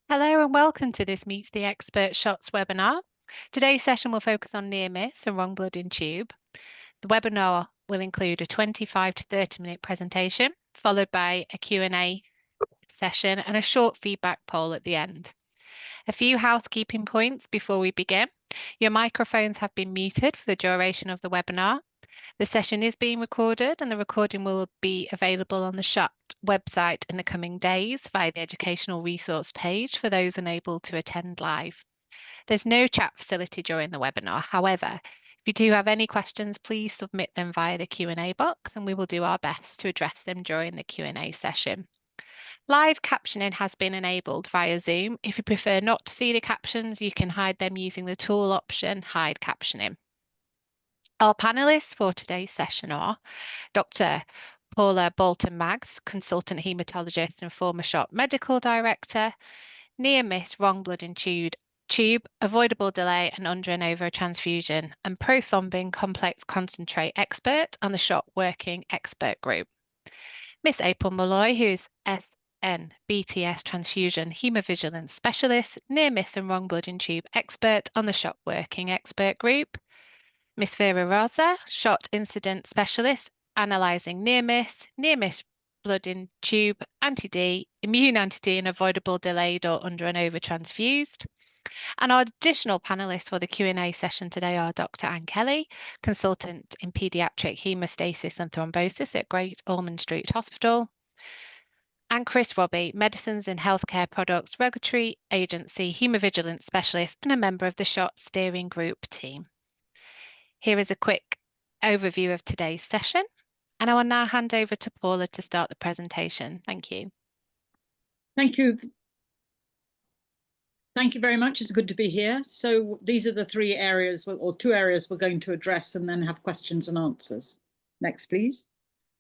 Hello and welcome to this Meets the Expert Shots webinar. Today's session will focus on near miss and wrong blood in tube. The webinar will include a 25 to 30-minute presentation, followed by a Q&A session and a short feedback poll at the end. A few housekeeping points before we begin. Your microphones have been muted for the duration of the webinar. The session is being recorded and the recording will be available on the SHOT website in the coming days via the educational resource page for those unable to attend live. There's no chat facility during the webinar. However, if you do have any questions, please submit them via the Q&A box and we will do our best to address them during the Q&A session. Live captioning has been enabled via Zoom. If you prefer not to see the captions, you can hide them using the tool option, Hide Captioning. Our panelists for today's session are Dr. Paula Bolton-Maggs, consultant haematologist and former SHOT medical director, near miss wrong blood in tube, avoidable delay and under and over transfusion, and prothrombin complex concentrate expert on the SHOT working expert group. Miss April Molloy, who is SN-BTS transfusion hemovigilance specialist, near miss and wrong blood in tube expert on the SHOT working expert group. Miss Vera Rosa, SHOT incident specialist, analysing near miss blood in tube, anti-D, immune anti-D, and avoidable delayed or under and over transfused. And our additional panelists for the Q&A session today are Dr. Anne Kelly, consultant in paediatric hemostasis and thrombosis at Great Ormond Street Hospital, and Chris Robbie, medicines and healthcare products regulatory agency hemovigilance specialist and a member of the SHOT steering group team. Here is a quick overview of today's session, and I will now hand over to Paula to start the presentation. Thank you. Thank you. Thank you very much. It's good to be here. So these are the three areas, or two areas we're going to address and then have questions and answers. Next, please.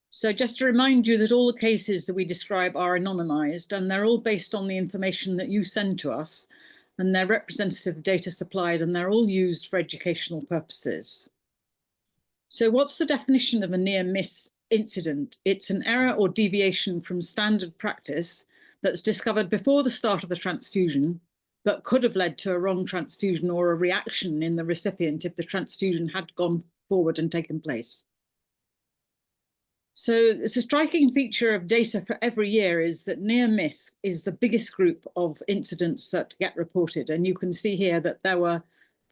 So just to remind you that all the cases that we describe are anonymized and they're all based on the information that you send to us, and they're representative data supplied and they're all used for educational purposes. So what's the definition of a near miss incident? It's an error or deviation from standard practice that's discovered before the start of the transfusion, but could have led to a wrong transfusion or a reaction in the recipient if the transfusion had gone forward and taken place. So it's a striking feature of data for every year is that near miss is the biggest group of incidents that get reported. And you can see here that there were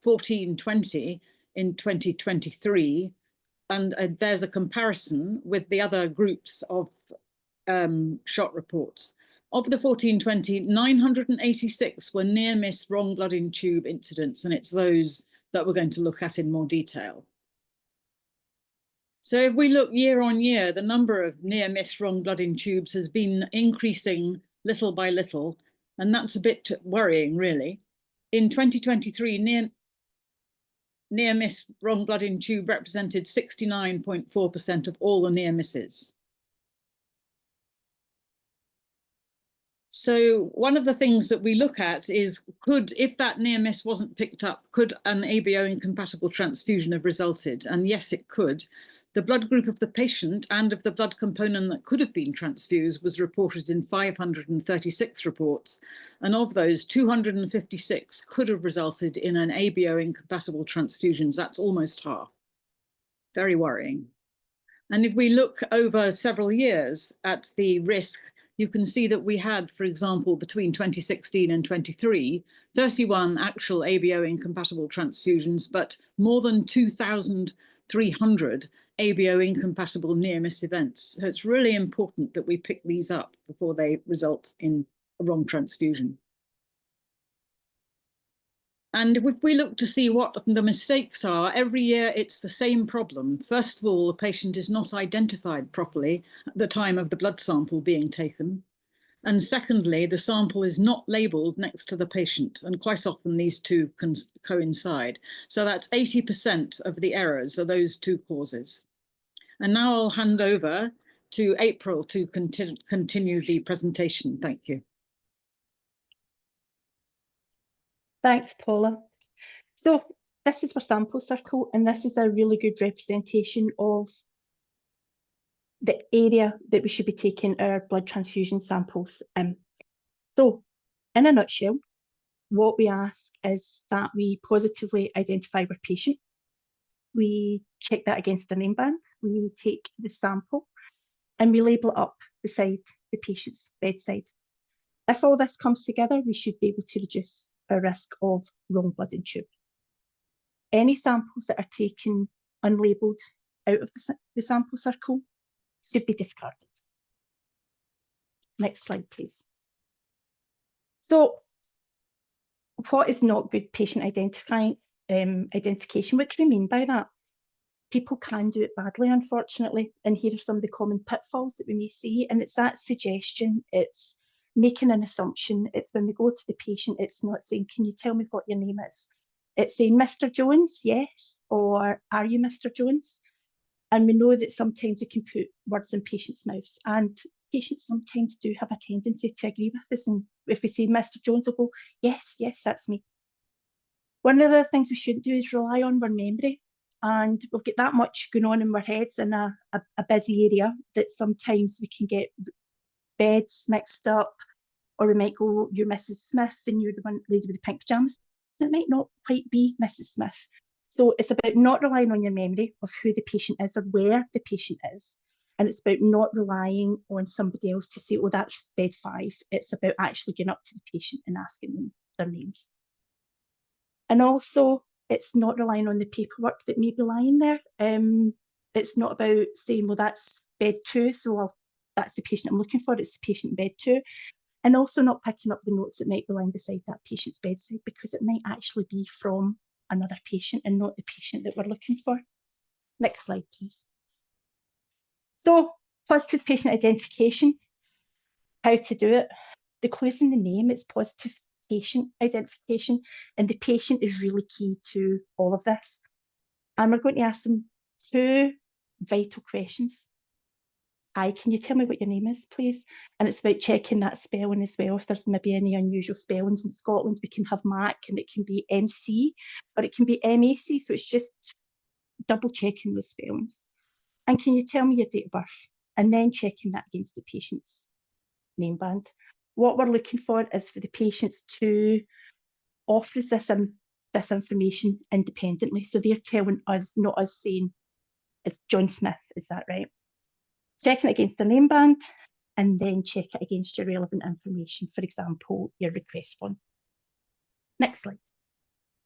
1420 in 2023. And there's a comparison with the other groups of SHOT reports. Of the 1420, 986 were near miss wrong blood in tube incidents, and it's those that we're going to look at in more detail. So if we look year on year, the number of near miss wrong blood in tubes has been increasing little by little, and that's a bit worrying, really. In 2023, near miss wrong blood in tube represented 69.4% of all the near misses. So one of the things that we look at is, if that near miss wasn't picked up, could an ABO incompatible transfusion have resulted? And yes, it could. The blood group of the patient and of the blood component that could have been transfused was reported in 536 reports. And of those, 256 could have resulted in an ABO incompatible transfusions. That's almost half. Very worrying. And if we look over several years at the risk, you can see that we had, for example, between 2016 and 23, 31 actual ABO incompatible transfusions, but more than 2,300 ABO incompatible near miss events. So it's really important that we pick these up before they result in a wrong transfusion. And if we look to see what the mistakes are, every year it's the same problem. First of all, the patient is not identified properly at the time of the blood sample being taken. And secondly, the sample is not labelled next to the patient. And quite often these two can coincide. So that's 80% of the errors are those two causes. And now I'll hand over to April to continue the presentation. Thank you. Thanks, Paula. So this is our sample circle, and this is a really good representation of the area that we should be taking our blood transfusion samples in. So In a nutshell, what we ask is that we positively identify our patient. We check that against a name band. We take the sample and we label it up beside the patient's bedside. If all this comes together, we should be able to reduce our risk of wrong blood in tube. Any samples that are taken unlabelled out of the sample circle should be discarded. Next slide, please. So, what is not good patient identification? What do we mean by that? People can do it badly, unfortunately, and here are some of the common pitfalls that we may see, and it's that suggestion, it's making an assumption, it's when we go to the patient, it's not saying, can you tell me what your name is? It's saying, Mr. Jones, yes, or are you Mr. Jones? And we know that sometimes we can put words in patients' mouths, and patients sometimes do have a tendency to agree with us, and if we say Mr. Jones, they'll go, yes, yes, that's me. One of the things we shouldn't do is rely on our memory. And we've got that much going on in our heads in a busy area that sometimes we can get beds mixed up, or we might go, you're Mrs. Smith and you're the one lady with the pink pajamas. It might not quite be Mrs. Smith. So it's about not relying on your memory of who the patient is or where the patient is. And it's about not relying on somebody else to say, oh, that's bed 5. It's about actually going up to the patient and asking them their names. And also, it's not relying on the paperwork that may be lying there. It's not about saying, well, that's bed 2, so that's the patient I'm looking for, it's the patient in bed 2. And also not picking up the notes that might be lying beside that patient's bedside, because it might actually be from another patient and not the patient that we're looking for. Next slide, please. So, positive patient identification, how to do it. The clues in the name, it's positive patient identification, and the patient is really key to all of this. And we're going to ask them 2 vital questions. Hi, can you tell me what your name is, please? And it's about checking that spelling as well. If there's maybe any unusual spellings in Scotland, we can have MAC and it can be MC, or it can be MAC. So it's just double checking those spellings. And can you tell me your date of birth? And then checking that against the patient's name band. What we're looking for is for the patients to offer us this information independently. So they're telling us, not us saying, it's John Smith, is that right? Check it against their name band, and then check it against your relevant information, for example, your request form. Next slide.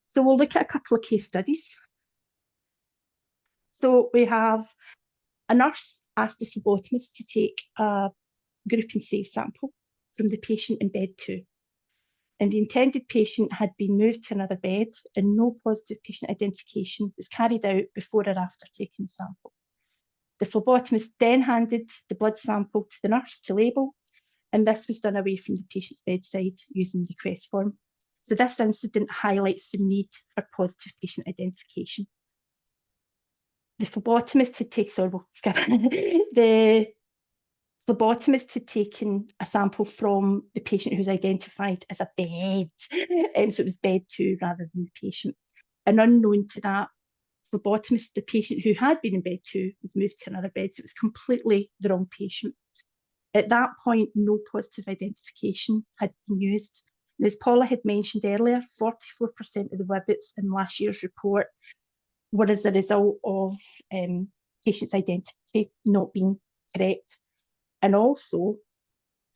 So we'll look at a couple of case studies. So we have a nurse asked the phlebotomist to take a group and save sample from the patient in bed 2. And the intended patient had been moved to another bed, and no positive patient identification was carried out before or after taking the sample. The phlebotomist then handed the blood sample to the nurse to label, and this was done away from the patient's bedside using the request form. So this incident highlights the need for positive patient identification. The phlebotomist had phlebotomist had taken a sample from the patient who's identified as a bed, so it was bed 2 rather than the patient. And unknown to that phlebotomist, the patient who had been in bed 2 was moved to another bed, so it was completely the wrong patient. At that point, no positive identification had been used. And as Paula had mentioned earlier, 44% of the WBITs in last year's report were as a result of patient's identity not being correct. And also,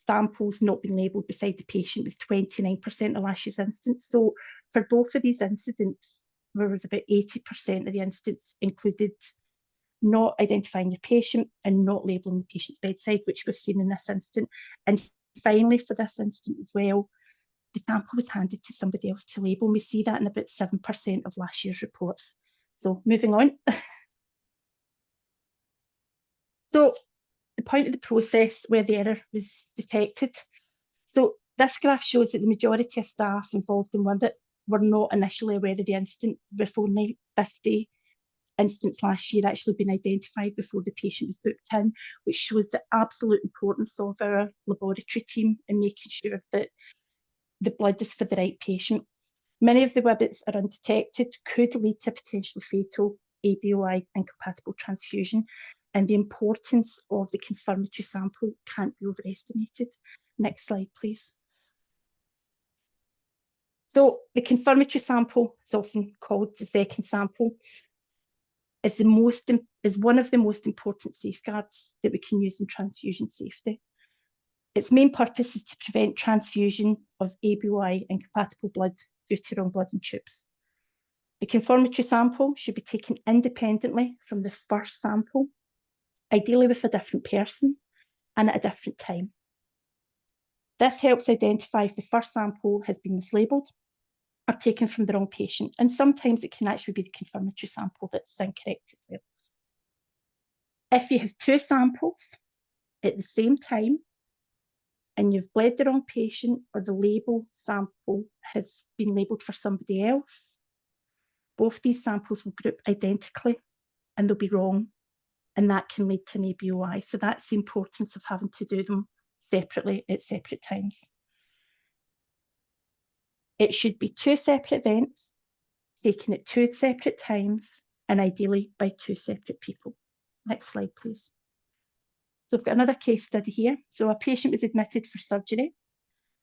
samples not being labelled beside the patient was 29% of last year's instance. So for both of these incidents, there was about 80% of the incidents included not identifying your patient and not labelling the patient's bedside, which we've seen in this incident. And finally, for this incident as well, the sample was handed to somebody else to label. We see that in about 7% of last year's reports. So moving on. So the point of the process where the error was detected. So this graph shows that the majority of staff involved in WBIT were not initially aware of the incident, with only 50 incidents last year actually been identified before the patient was booked in, which shows the absolute importance of our laboratory team in making sure that the blood is for the right patient. Many of the WBITs are undetected, could lead to potentially fatal ABOI incompatible transfusion, and the importance of the confirmatory sample can't be overestimated. Next slide, please. So the confirmatory sample is often called the second sample, is one of the most important safeguards that we can use in transfusion safety. Its main purpose is to prevent transfusion of ABOI incompatible blood due to wrong blood in tubes. The confirmatory sample should be taken independently from the first sample, ideally with a different person and at a different time. This helps identify if the first sample has been mislabeled or taken from the wrong patient, and sometimes it can actually be the confirmatory sample that's incorrect as well. If you have two samples at the same time and you've bled the wrong patient, or the label sample has been labelled for somebody else, both these samples will group identically and they'll be wrong, and that can lead to an ABOI. So that's the importance of having to do them separately at separate times. It should be two separate events, taken at two separate times, and ideally by two separate people. Next slide, please. So I've got another case study here. So a patient was admitted for surgery.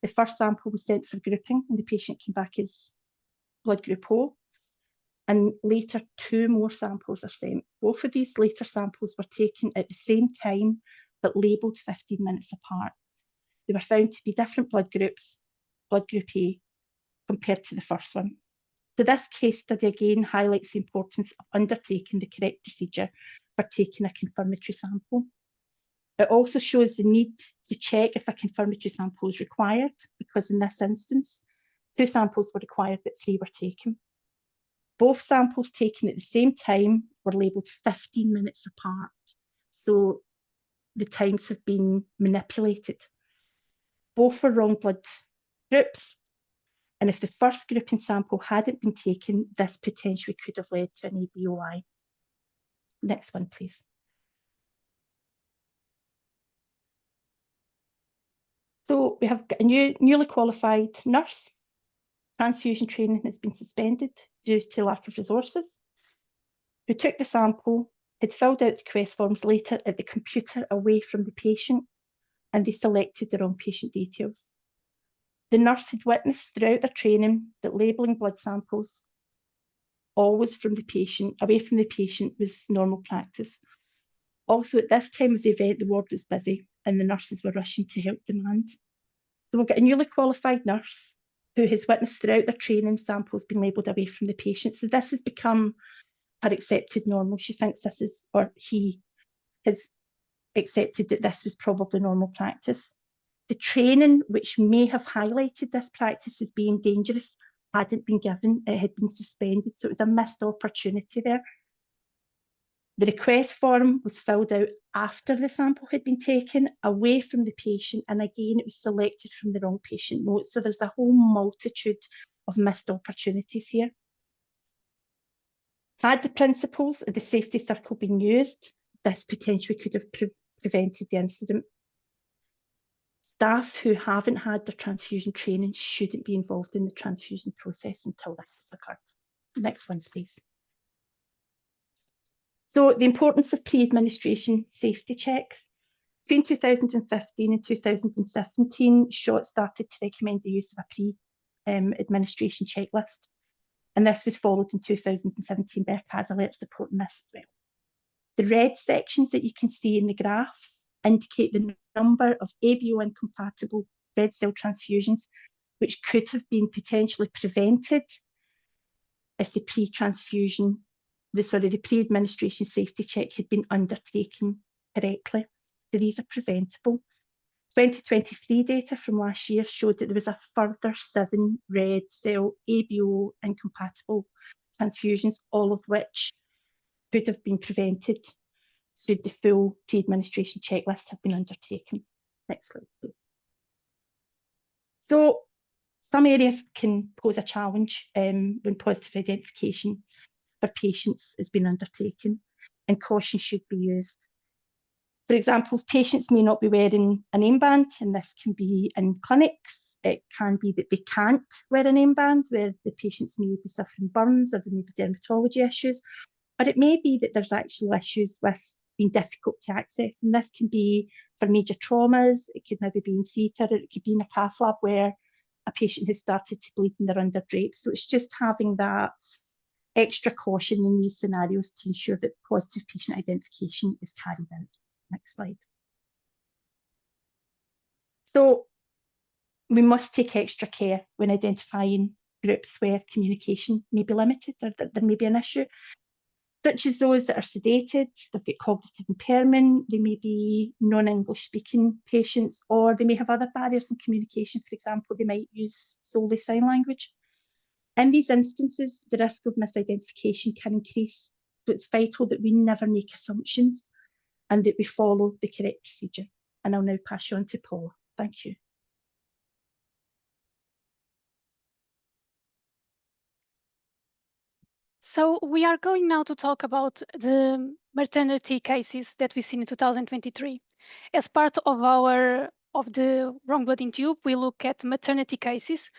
The first sample was sent for grouping, and the patient came back as blood group O. And later, two more samples are sent. Both of these later samples were taken at the same time, but labelled 15 minutes apart. They were found to be different blood groups, blood group A, compared to the first one. So this case study again highlights the importance of undertaking the correct procedure for taking a confirmatory sample. It also shows the need to check if a confirmatory sample is required, because in this instance, two samples were required, but three were taken. Both samples taken at the same time were labelled 15 minutes apart. So the times have been manipulated. Both were wrong blood groups. And if the first grouping sample hadn't been taken, this potentially could have led to an ABOI. Next one, please. So we have a newly qualified nurse. Transfusion training has been suspended due to lack of resources, who took the sample, had filled out the request forms later at the computer away from the patient, and they selected the wrong patient details. The nurse had witnessed throughout their training that labelling blood samples always from the patient, away from the patient, was normal practice. Also, at this time of the event, the ward was busy and the nurses were rushing to help demand. So we'll get a newly qualified nurse who has witnessed throughout their training samples being labelled away from the patient. So this has become her accepted normal. She thinks this is, or he has accepted that this was probably normal practice. The training, which may have highlighted this practice as being dangerous, hadn't been given. It had been suspended, so it was a missed opportunity there. The request form was filled out after the sample had been taken, away from the patient, and again, it was selected from the wrong patient notes. So there's a whole multitude of missed opportunities here. Had the principles of the safety circle been used, this potentially could have prevented the incident. Staff who haven't had their transfusion training shouldn't be involved in the transfusion process until this has occurred. Next one, please. So the importance of pre-administration safety checks. Between 2015 and 2017, SHOT started to recommend the use of a pre-administration checklist. And this was followed in 2017 by a CAS alert supporting this as well. The red sections that you can see in the graphs indicate the number of ABO incompatible red cell transfusions, which could have been potentially prevented if the pre-administration safety check had been undertaken correctly. So these are preventable. 2023 data from last year showed that there was a further 7 red cell ABO incompatible transfusions, all of which could have been prevented should the full pre-administration checklist have been undertaken. Next slide, please. So some areas can pose a challenge when positive identification for patients has been undertaken, and caution should be used. For example, patients may not be wearing a name band, and this can be in clinics. It can be that they can't wear a name band, where the patients may be suffering burns or there may be dermatology issues, or it may be that there's actual issues with being difficult to access, and this can be for major traumas. It could maybe be in theatre, or it could be in a cath lab where a patient has started to bleed and they're under drapes. So it's just having that extra caution in these scenarios to ensure that positive patient identification is carried out. Next slide. So we must take extra care when identifying groups where communication may be limited or that there may be an issue, such as those that are sedated, they've got cognitive impairment, they may be non-English speaking patients, or they may have other barriers in communication. For example, they might use solely sign language. In these instances, the risk of misidentification can increase. So it's vital that we never make assumptions and that we follow the correct procedure. And I'll now pass you on to Paula. Thank you. So we are going now to talk about the maternity cases that we've seen in 2023. As part of the wrong blood in tube, we look at maternity cases.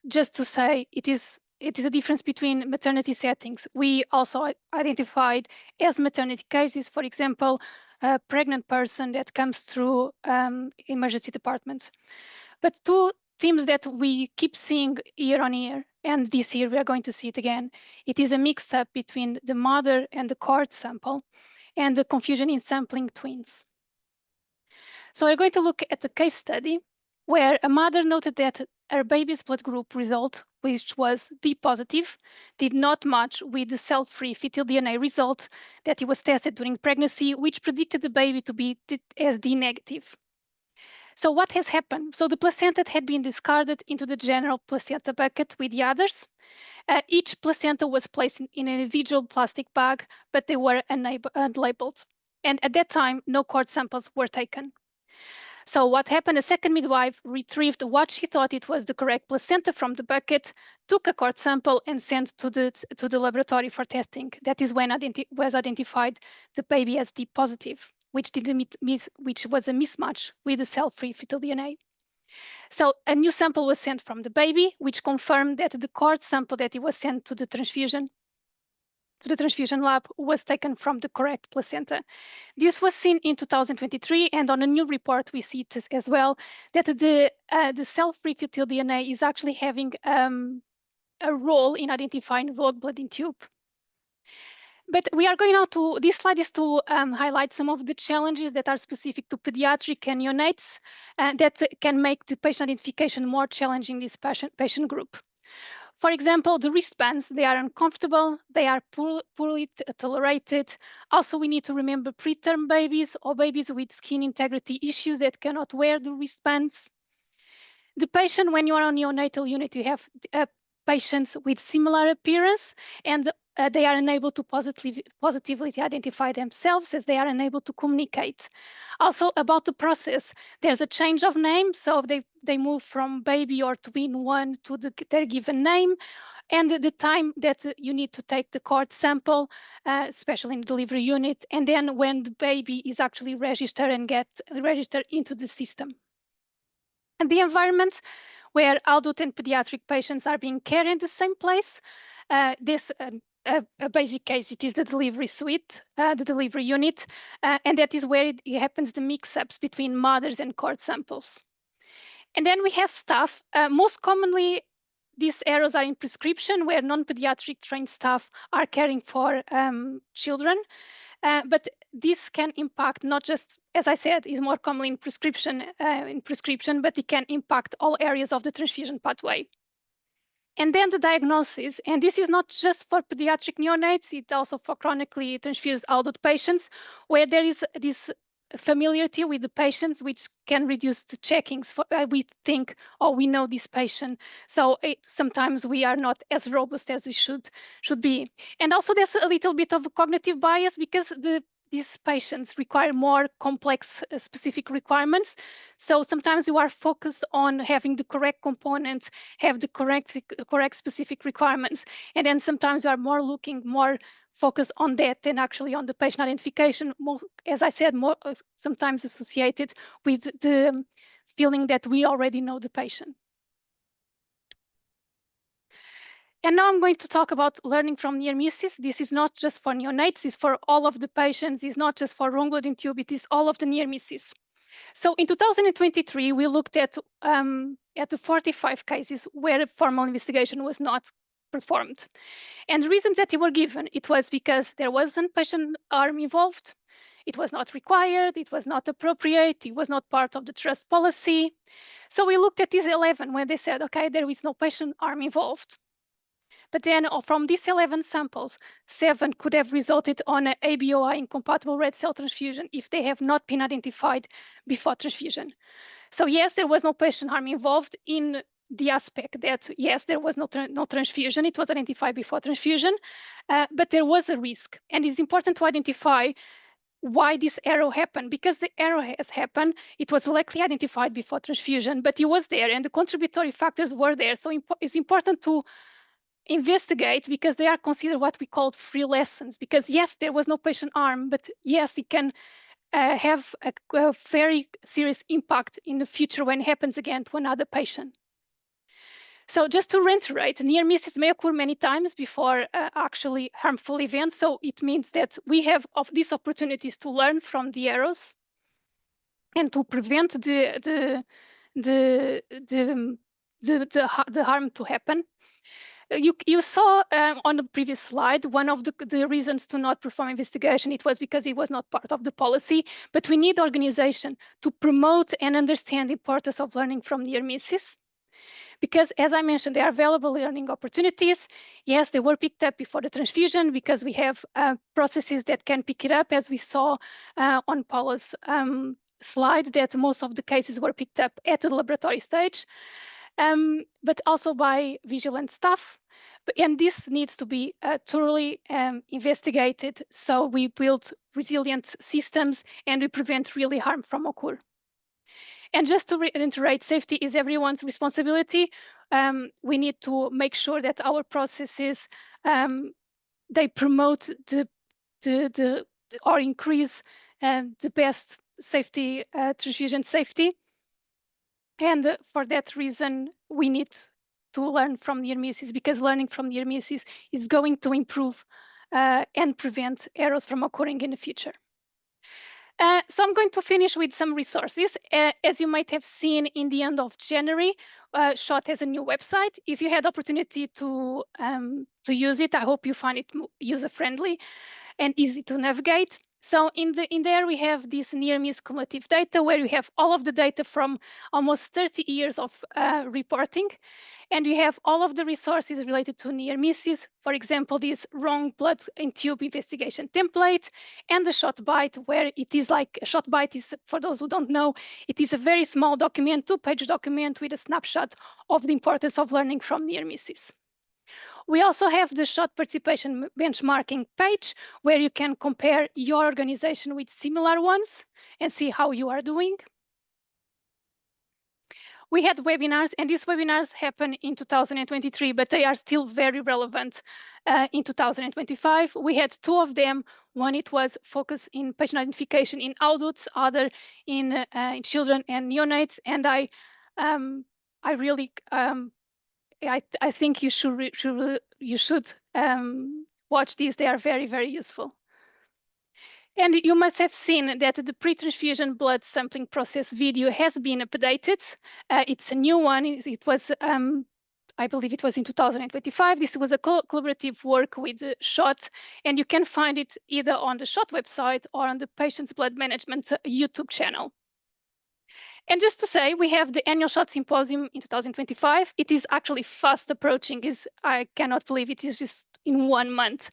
Just to say, it is a difference between maternity settings. We also identified as maternity cases, for example, a pregnant person that comes through emergency departments. But two themes that we keep seeing year on year, and this year we are going to see it again. It is a mix-up between the mother and the cord sample and the confusion in sampling twins. So we're going to look at a case study where a mother noted that her baby's blood group result, which was D positive, did not match with the cell-free fetal DNA result that was tested during pregnancy, which predicted the baby to be as D negative. So what has happened? So the placenta had been discarded into the general placenta bucket with the others. Each placenta was placed in an individual plastic bag, but they were unlabeled. And at that time, no cord samples were taken. So what happened, a second midwife retrieved what she thought it was the correct placenta from the bucket, took a cord sample and sent to the laboratory for testing. That is when was identified the baby as D positive, which was a mismatch with the cell-free fetal DNA. So a new sample was sent from the baby, which confirmed that the cord sample that it was sent to the transfusion lab was taken from the correct placenta. This was seen in 2023, and on a new report we see this as well, that the cell-free fetal DNA is actually having a role in identifying wrong blood in tube. But we are going now to, this slide is to highlight some of the challenges that are specific to pediatric and neonates that can make the patient identification more challenging in this patient group. For example, the wristbands, they are uncomfortable, they are poorly tolerated. Also, we need to remember preterm babies or babies with skin integrity issues that cannot wear the wristbands. The patient, when you are on neonatal unit, you have patients with similar appearance, and they are unable to positively identify themselves as they are unable to communicate. Also about the process, there's a change of name, so they move from baby or twin one to their given name, and the time that you need to take the cord sample, especially in the delivery unit, and then when the baby is actually registered and get registered into the system. And the environment where adult and pediatric patients are being cared in the same place. A basic case, it is the delivery suite, the delivery unit, and that is where it happens the mix-ups between mothers and cord samples. And then we have staff. Most commonly, these errors are in prescription, where non-pediatric trained staff are caring for children. But this can impact not just, as I said, is more commonly in prescription, but it can impact all areas of the transfusion pathway. And then the diagnosis, and this is not just for pediatric neonates, it's also for chronically transfused adult patients, where there is this familiarity with the patients, which can reduce the checkings. We think, oh, we know this patient, so sometimes we are not as robust as we should be. And also there's a little bit of a cognitive bias, because these patients require more complex specific requirements. So sometimes you are focused on having the correct components, have the correct specific requirements. And then sometimes you are more focused on that than actually on the patient identification, more, as I said, more sometimes associated with the feeling that we already know the patient. And now I'm going to talk about learning from near misses. This is not just for neonates, it's for all of the patients. It's not just for wrong blood in tube, it is all of the near misses. So in 2023, we looked at the 45 cases where formal investigation was not performed. And the reasons that they were given, it was because there wasn't patient harm involved, it was not required, it was not appropriate, it was not part of the trust policy. So we looked at these 11 when they said, okay, there is no patient harm involved. But then from these 11 samples, 7 could have resulted on an ABOI incompatible red cell transfusion if they have not been identified before transfusion. So yes, there was no patient harm involved in the aspect that, yes, there was no transfusion, it was identified before transfusion, but there was a risk. And it's important to identify why this error happened, because the error has happened, it was likely identified before transfusion, but it was there and the contributory factors were there. So it's important to investigate because they are considered what we call free lessons, because yes, there was no patient harm, but yes, it can have a very serious impact in the future when it happens again to another patient. So just to reiterate, near misses may occur many times before actually harmful events. So it means that we have these opportunities to learn from the errors and to prevent the harm to happen. You saw on the previous slide, one of the reasons to not perform investigation, it was because it was not part of the policy, but we need organization to promote and understand the importance of learning from near misses. Because as I mentioned, there are available learning opportunities. Yes, they were picked up before the transfusion because we have processes that can pick it up, as we saw on Paula's slide, that most of the cases were picked up at the laboratory stage, but also by vigilant staff. And this needs to be thoroughly investigated, so we build resilient systems and we prevent really harm from occur. And just to reiterate, safety is everyone's responsibility. We need to make sure that our processes, they promote or increase the best safety, transfusion safety. And for that reason, we need to learn from near misses, because learning from near misses is going to improve and prevent errors from occurring in the future. So I'm going to finish with some resources. As you might have seen in the end of January, SHOT has a new website. If you had opportunity to use it, I hope you find it user-friendly and easy to navigate. So in there we have this near-miss cumulative data, where we have all of the data from almost 30 years of reporting. And you have all of the resources related to near misses. For example, this wrong blood in tube investigation template and the ShotBite, where it is like, a ShotBite is, for those who don't know, it is a very small document, 2-page document with a snapshot of the importance of learning from near misses. We also have the SHOT participation benchmarking page, where you can compare your organization with similar ones and see how you are doing. We had webinars, and these webinars happened in 2023, but they are still very relevant in 2025. We had 2 of them. One, it was focused in patient identification in adults, other in children and neonates. And I really, I think you should watch these. They are very, very useful. And you must have seen that the pre-transfusion blood sampling process video has been updated. It's a new one. It was, I believe it was in 2025. This was a collaborative work with SHOT, and you can find it either on the SHOT website or on the Patient's Blood Management YouTube channel. And just to say, we have the annual SHOT Symposium in 2025. It is actually fast approaching. I cannot believe it is just in 1 month.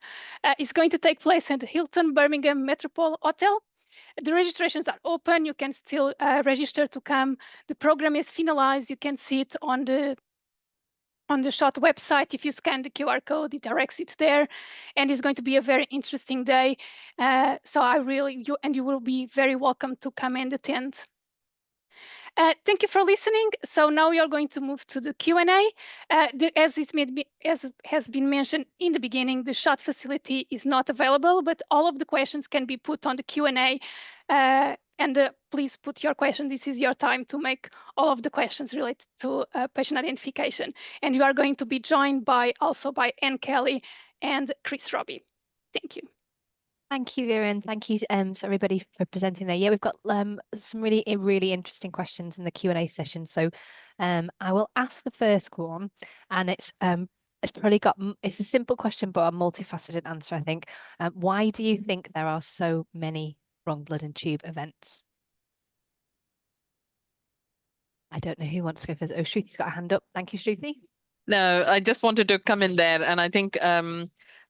It's going to take place at the Hilton Birmingham Metropole Hotel. The registrations are open. You can still register to come. The program is finalized. You can see it on the SHOT website. If you scan the QR code, it directs it there. And it's going to be a very interesting day. So you will be very welcome to come and attend. Thank you for listening. So now we are going to move to the Q&A. As has been mentioned in the beginning, the SHOT facility is not available, but all of the questions can be put on the Q&A. Please put your question. This is your time to make all of the questions related to patient identification. And you are going to be joined also by Anne Kelly and Chris Robbie. Thank you. Thank you, Vera, and thank you to everybody for presenting there. Yeah, we've got some really interesting questions in the Q&A session. So I will ask the first one, and it's probably got, it's a simple question, but a multifaceted answer, I think. Why do you think there are so many wrong blood and tube events? I don't know who wants to go first. Oh, Shruthi's got a hand up. Thank you, Shruthi. No, I just wanted to come in there, and I think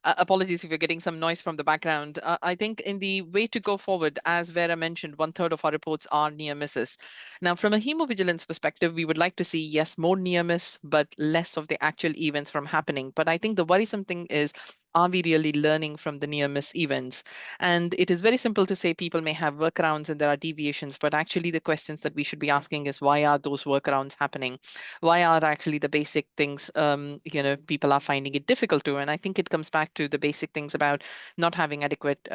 apologies if you're getting some noise from the background. I think in the way to go forward, as Vera mentioned, 1/3 of our reports are near misses. Now, from a hemovigilance perspective, we would like to see, yes, more near miss, but less of the actual events from happening. But I think the worrisome thing is, are we really learning from the near miss events? And it is very simple to say people may have workarounds and there are deviations, but actually the questions that we should be asking is, why are those workarounds happening? Why are actually the basic things, people are finding it difficult to? And I think it comes back to the basic things about not having adequate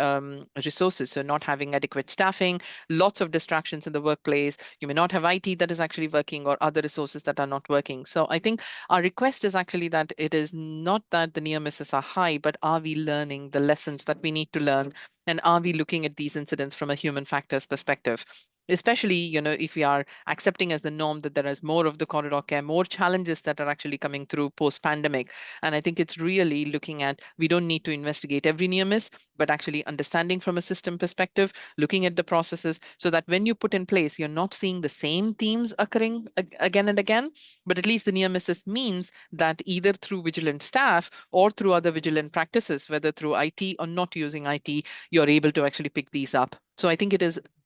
resources, so not having adequate staffing, lots of distractions in the workplace. You may not have IT that is actually working or other resources that are not working. So I think our request is actually that it is not that the near misses are high, but are we learning the lessons that we need to learn? And are we looking at these incidents from a human factors perspective? Especially, if we are accepting as the norm that there is more of the corridor care, more challenges that are actually coming through post-pandemic. And I think it's really looking at, we don't need to investigate every near miss, but actually understanding from a system perspective, looking at the processes so that when you put in place, you're not seeing the same themes occurring again and again, but at least the near misses means that either through vigilant staff or through other vigilant practices, whether through IT or not using IT, you're able to actually pick these up. So I think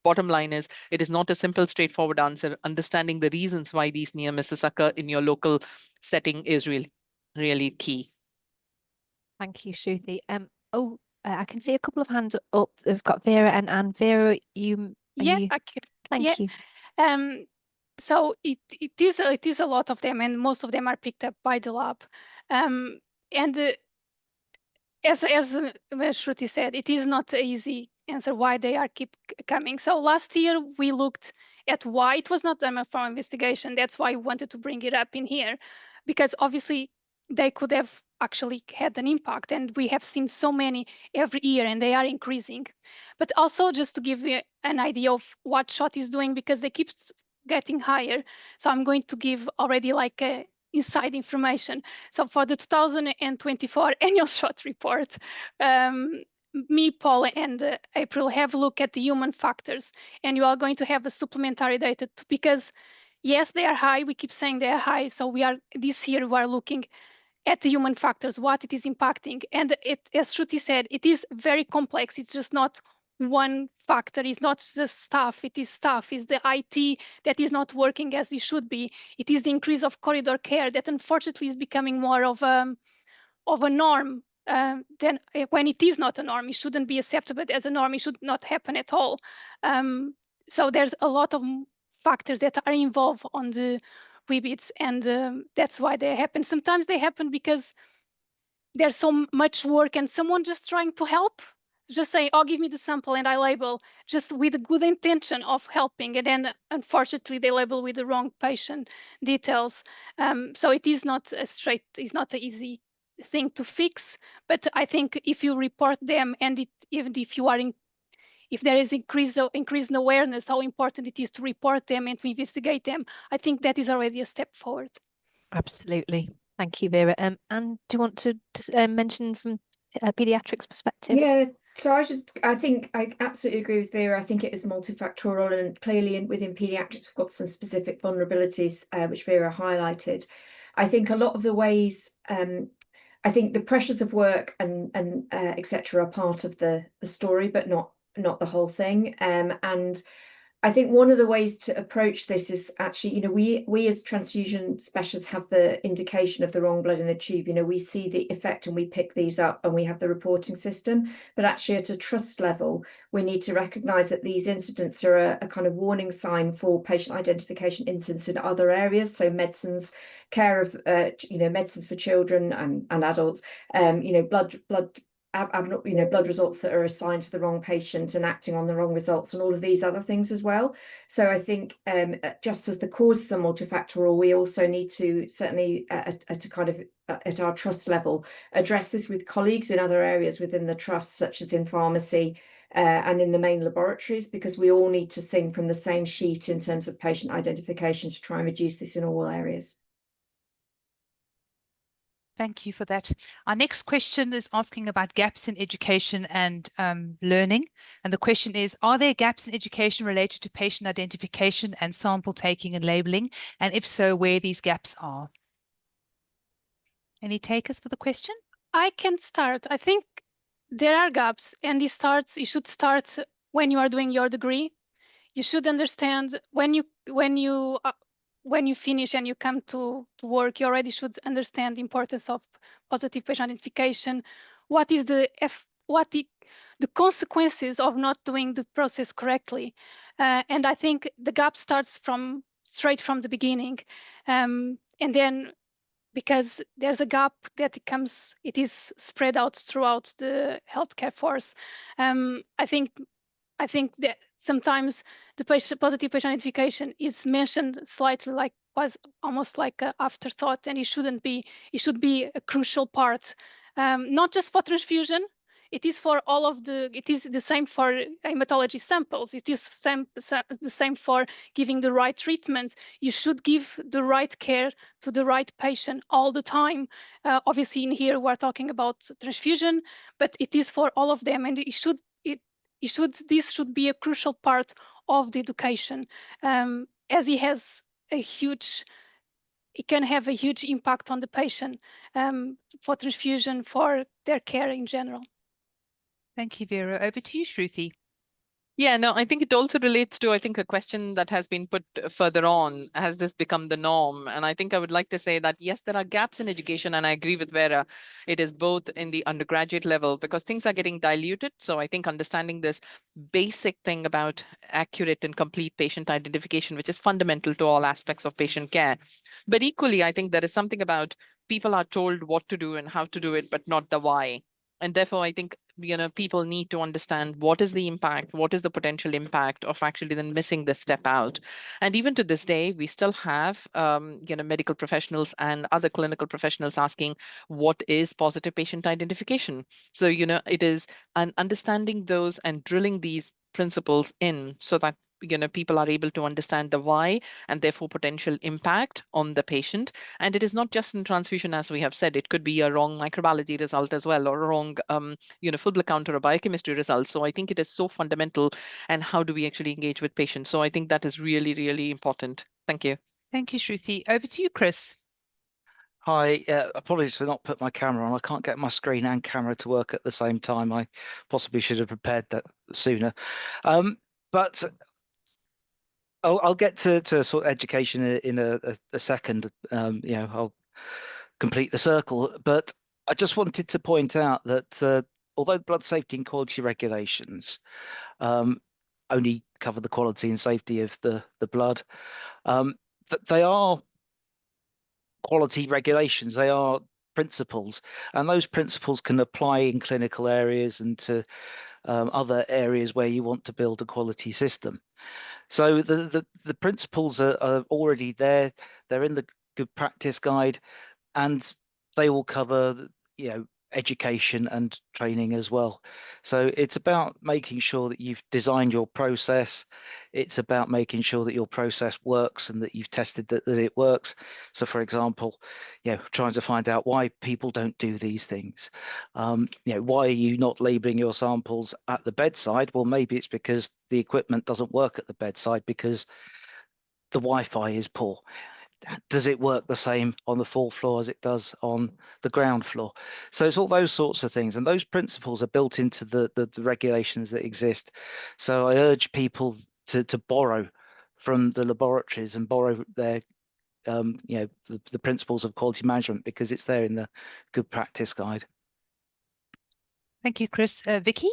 bottom line is, it is not a simple, straightforward answer. Understanding the reasons why these near misses occur in your local setting is really, really key. Thank you, Shruthi. I can see a couple of hands up. We've got Vera and Anne. Vera, you? Thank you. So it is a lot of them, and most of them are picked up by the lab. As Shruthi said, it is not easy answer why they are keep coming. So last year we looked at why it was not done for investigation. That's why we wanted to bring it up in here, because obviously they could have actually had an impact, and we have seen so many every year, and they are increasing. But also just to give you an idea of what SHOT is doing, because they keep getting higher. So I'm going to give already like a inside information. So for the 2024 annual SHOT report, me, Paul, and April have looked at the human factors, and you are going to have a supplementary data because yes, they are high. We keep saying they are high. So this year we are looking at the human factors, what it is impacting. And as Shruthi said, it is very complex. It's just not one factor. It's not just staff. It is staff. It's the IT that is not working as it should be. It is the increase of corridor care that unfortunately is becoming more of a norm. Then when it is not a norm, it shouldn't be acceptable as a norm. It should not happen at all. So there's a lot of factors that are involved on the WBITs, and that's why they happen. Sometimes they happen because there's so much work and someone just trying to help, just saying, oh, give me the sample and I label, just with a good intention of helping. And then unfortunately they label with the wrong patient details. So it is not it's not an easy thing to fix, but I think if you report them, and even if you are if there is increased in awareness how important it is to report them and to investigate them, I think that is already a step forward. Absolutely. Thank you, Vera. And do you want to mention from a paediatrics perspective? Yeah, so I think I absolutely agree with Vera. I think it is multifactorial, and clearly within paediatrics we've got some specific vulnerabilities which Vera highlighted. I think a lot of the ways, I think the pressures of work and etc. are part of the story, but not the whole thing. And I think one of the ways to approach this is actually, we as transfusion specialists have the indication of the wrong blood in the tube. We see the effect and we pick these up and we have the reporting system. But actually at a trust level, we need to recognise that these incidents are a kind of warning sign for patient identification incidents in other areas. So medicines, care of, medicines for children and adults, blood blood results that are assigned to the wrong patient and acting on the wrong results, and all of these other things as well. So I think just as the causes are multifactorial, we also need to certainly at our trust level address this with colleagues in other areas within the trust, such as in pharmacy and in the main laboratories, because we all need to sing from the same sheet in terms of patient identification to try and reduce this in all areas. Thank you for that. Our next question is asking about gaps in education and learning. And the question is, are there gaps in education related to patient identification and sample taking and labeling? And if so, where these gaps are? Any takers for the question? I can start. I think there are gaps, and you should start when you are doing your degree. You should understand when you finish and you come to work, you already should understand the importance of positive patient identification. What is the consequences of not doing the process correctly? And I think the gap starts straight from the beginning, and then because there's a gap that it is spread out throughout the healthcare force. I think that sometimes the positive patient identification is mentioned slightly, like was almost like an afterthought, and it shouldn't be. It should be a crucial part, not just for transfusion. It is for all of the. It is the same for hematology samples. It is the same for giving the right treatments. You should give the right care to the right patient all the time. Obviously, in here we're talking about transfusion, but it is for all of them, and this should be a crucial part of the education, as it can have a huge impact on the patient for transfusion, for their care in general. Thank you, Vera. Over to you, Shruthi. Yeah, no, I think it also relates to, I think, a question that has been put further on. Has this become the norm? And I think I would like to say that, yes, there are gaps in education, and I agree with Vera. It is both in the undergraduate level because things are getting diluted. So I think understanding this basic thing about accurate and complete patient identification, which is fundamental to all aspects of patient care. But equally, I think there is something about people are told what to do and how to do it, but not the why. And therefore, I think, people need to understand what is the impact, what is the potential impact of actually then missing this step out. And even to this day, we still have, medical professionals and other clinical professionals asking, what is positive patient identification? So, it is an understanding those and drilling these principles in so that people are able to understand the why and therefore potential impact on the patient. And it is not just in transfusion, as we have said, it could be a wrong microbiology result as well, or a wrong, full blood count or a biochemistry result. So I think it is so fundamental. And how do we actually engage with patients? So I think that is really, really important. Thank you. Thank you, Shruthi. Over to you, Chris. Hi, apologies for not putting my camera on. I can't get my screen and camera to work at the same time. I possibly should have prepared that sooner. But I'll get to sort of education in a second. I'll complete the circle. But I just wanted to point out that although blood safety and quality regulations only cover the quality and safety of the blood, they are quality regulations. They are principles, and those principles can apply in clinical areas and to other areas where you want to build a quality system. So the principles are already there. They're in the good practice guide, and they will cover, education and training as well. So it's about making sure that you've designed your process. It's about making sure that your process works and that you've tested that it works. So for example, trying to find out why people don't do these things. Why are you not labeling your samples at the bedside? Well, maybe it's because the equipment doesn't work at the bedside because the Wi-Fi is poor. Does it work the same on the 4th floor as it does on the ground floor? So it's all those sorts of things, and those principles are built into the regulations that exist. So I urge people to borrow from the laboratories and borrow their the principles of quality management, because it's there in the good practice guide. Thank you, Chris. Vicky?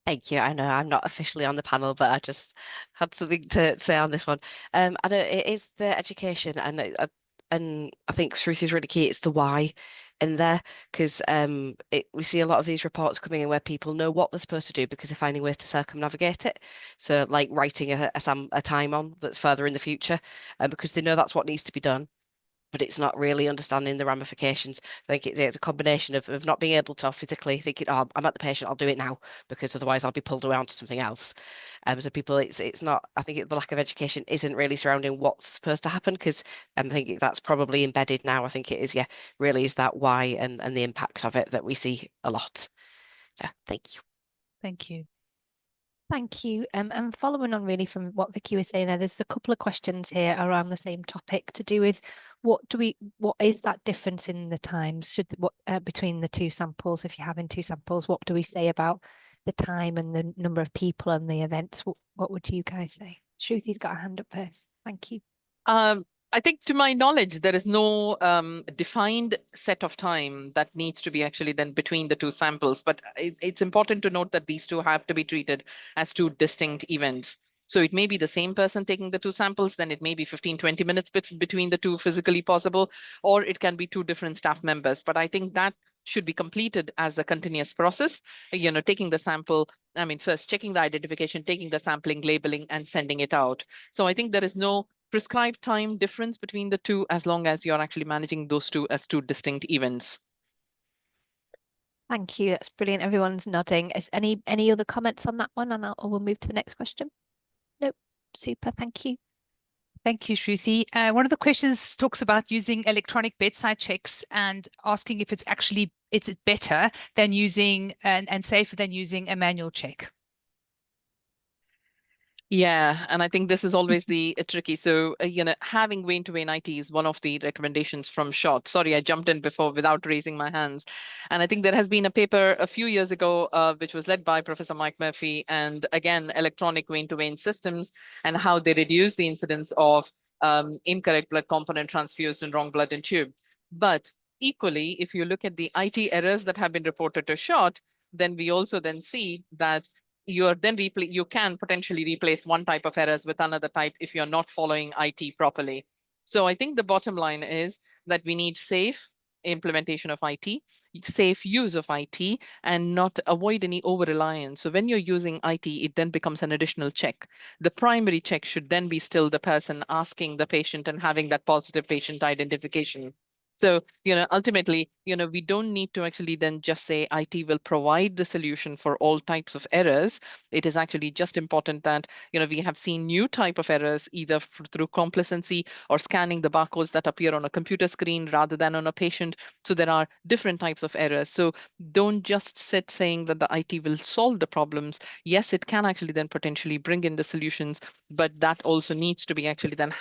Thank you. I know I'm not officially on the panel, but I just had something to say on this one. I know it is the education, and I think Shruthi is really key. It's the why. in there, because we see a lot of these reports coming in where people know what they're supposed to do because they're finding ways to circumnavigate it. So like writing a time on that's further in the future, because they know that's what needs to be done, but it's not really understanding the ramifications. I think it's a combination of not being able to physically thinking, oh, I'm at the patient, I'll do it now, because otherwise I'll be pulled around to something else. So people, it's not, I think the lack of education isn't really surrounding what's supposed to happen, because I think that's probably embedded now. I think it is, yeah, really is that why and the impact of it that we see a lot. So thank you. Thank you. Thank you. And following on really from what Vicky was saying there's a couple of questions here around the same topic to do with what is that difference in the times between the two samples? If you're having two samples, what do we say about the time and the number of people and the events? What would you guys say? Shruthi's got a hand up first. Thank you. I think to my knowledge, there is no defined set of time that needs to be actually then between the two samples. But it's important to note that these two have to be treated as two distinct events. So it may be the same person taking the two samples, then it may be 15, 20 minutes between the two physically possible, or it can be two different staff members. But I think that should be completed as a continuous process, taking the sample, first checking the identification, taking the sampling, labeling, and sending it out. So I think there is no prescribed time difference between the two, as long as you're actually managing those two as two distinct events. Thank you. That's brilliant. Everyone's nodding. Is any other comments on that one? And we'll move to the next question. Nope. Super. Thank you. Thank you, Shruthi. One of the questions talks about using electronic bedside checks and asking if it's better than using and safer than using a manual check. Yeah, and I think this is always the tricky. So, having vein-to-vein IT is one of the recommendations from SHOT. Sorry, I jumped in before without raising my hands. And I think there has been a paper a few years ago, which was led by Professor Mike Murphy, and again, electronic vein-to-vein systems and how they reduce the incidence of incorrect blood component transfused and wrong blood in tube. But equally, if you look at the IT errors that have been reported to SHOT, then we also then see that you can potentially replace one type of errors with another type if you're not following IT properly. So I think the bottom line is that we need safe implementation of IT, safe use of IT, and not avoid any over-reliance. So when you're using IT, it then becomes an additional check. The primary check should then be still the person asking the patient and having that positive patient identification. So, ultimately, we don't need to actually then just say IT will provide the solution for all types of errors. It is actually just important that, we have seen new type of errors either through complacency or scanning the barcodes that appear on a computer screen rather than on a patient. So there are different types of errors. So don't just sit saying that the IT will solve the problems. Yes, it can actually then potentially bring in the solutions, but that also needs to be actually then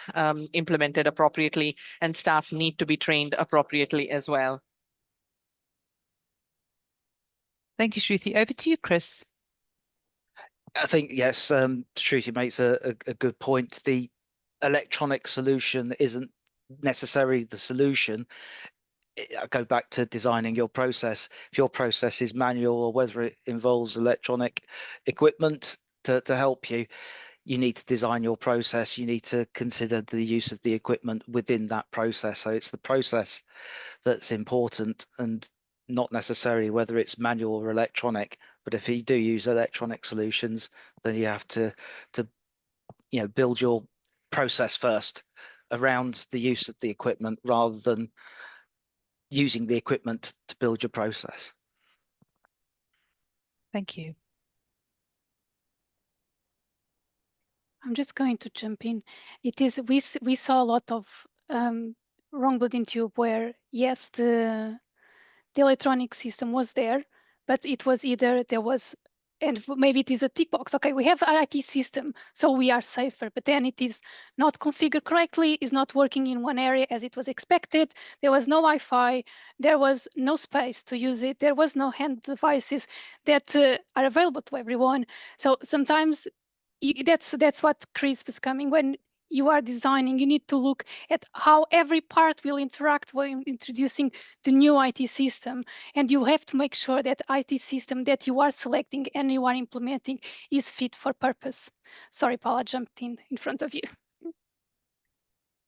implemented appropriately, and staff need to be trained appropriately as well. Thank you, Shruthi. Over to you, Chris. I think, yes, Shruthi makes a good point. The electronic solution isn't necessarily the solution. I go back to designing your process. If your process is manual or whether it involves electronic equipment to help you, you need to design your process. You need to consider the use of the equipment within that process. So it's the process that's important, and not necessarily whether it's manual or electronic. But if you do use electronic solutions, then you have to build your process first around the use of the equipment rather than using the equipment to build your process. Thank you. I'm just going to jump in. It is we saw a lot of wrong blood in tube where, yes, the electronic system was there, but it was either there was, and maybe it is a tick box. Okay, we have an IT system, so we are safer, but then it is not configured correctly, is not working in one area as it was expected. There was no Wi-Fi, there was no space to use it, there was no hand devices that are available to everyone. So sometimes that's what Chris was coming. When you are designing, you need to look at how every part will interact when introducing the new IT system. And you have to make sure that IT system that you are selecting and you are implementing is fit for purpose. Sorry, Paula, jumped in front of you.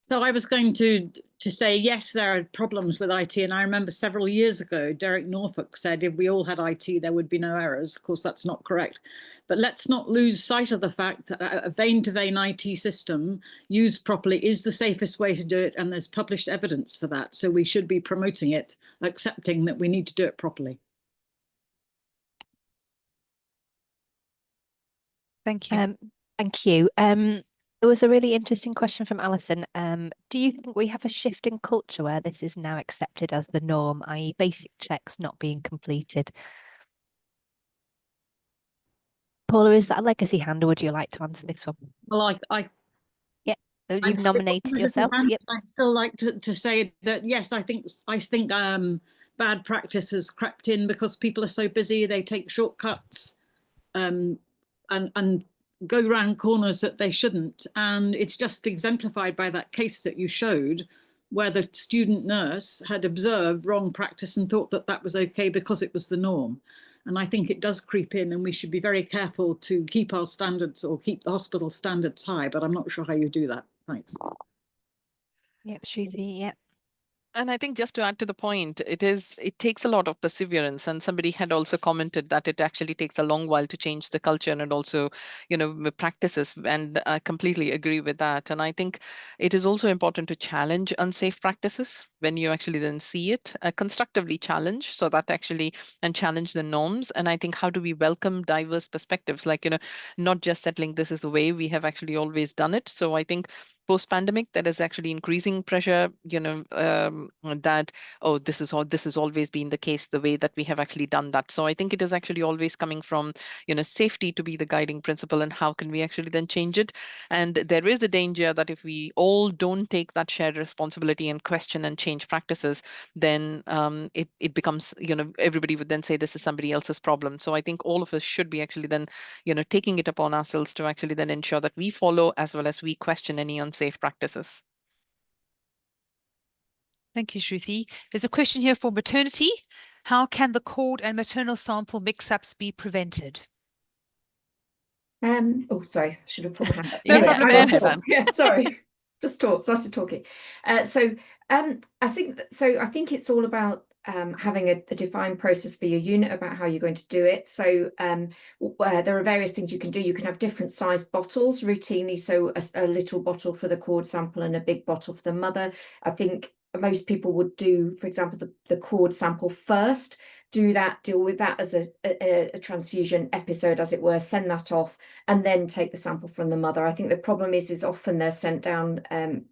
So I was going to say, yes, there are problems with IT. And I remember several years ago, Derek Norfolk said if we all had IT, there would be no errors. Of course, that's not correct. But let's not lose sight of the fact that a vein-to-vein IT system used properly is the safest way to do it. And there's published evidence for that. So we should be promoting it, accepting that we need to do it properly. Thank you. Thank you. There was a really interesting question from Alison. Do you think we have a shift in culture where this is now accepted as the norm, i.e. basic checks not being completed? Paula, is that a legacy hand, or would you like to answer this one? Well, You've nominated yourself. Yep. I'd still like to say that, yes, I think bad practice has crept in because people are so busy, they take shortcuts and go round corners that they shouldn't. And it's just exemplified by that case that you showed, where the student nurse had observed wrong practice and thought that that was okay because it was the norm. And I think it does creep in, and we should be very careful to keep our standards, or keep the hospital standards high, but I'm not sure how you do that. Thanks. Yep, Shruthi, yep. And I think just to add to the point, it takes a lot of perseverance. And somebody had also commented that it actually takes a long while to change the culture and also, practices. And I completely agree with that. And I think it is also important to challenge unsafe practices when you actually then see it, constructively challenge, so that actually, and challenge the norms. And I think, how do we welcome diverse perspectives? Like, not just settling this is the way we have actually always done it. So I think post-pandemic, there is actually increasing pressure, that, oh, this has always been the case, the way that we have actually done that. So I think it is actually always coming from, safety to be the guiding principle, and how can we actually then change it? And there is a danger that if we all don't take that shared responsibility and question and change practices, then it becomes, everybody would then say this is somebody else's problem. So I think all of us should be actually then, taking it upon ourselves to actually then ensure that we follow as well as we question any unsafe practices. Thank you, Shruthi. There's a question here for maternity. How can the cord and maternal sample mix-ups be prevented? Oh, sorry, I should have put my hand up. No problem, Anne. Yeah, sorry. Just started talking. I think it's all about having a defined process for your unit about how you're going to do it. So there are various things you can do. You can have different sized bottles routinely. So a little bottle for the cord sample and a big bottle for the mother. I think most people would do, for example, the cord sample first, deal with that as a transfusion episode, as it were, send that off, and then take the sample from the mother. I think the problem is often they're sent down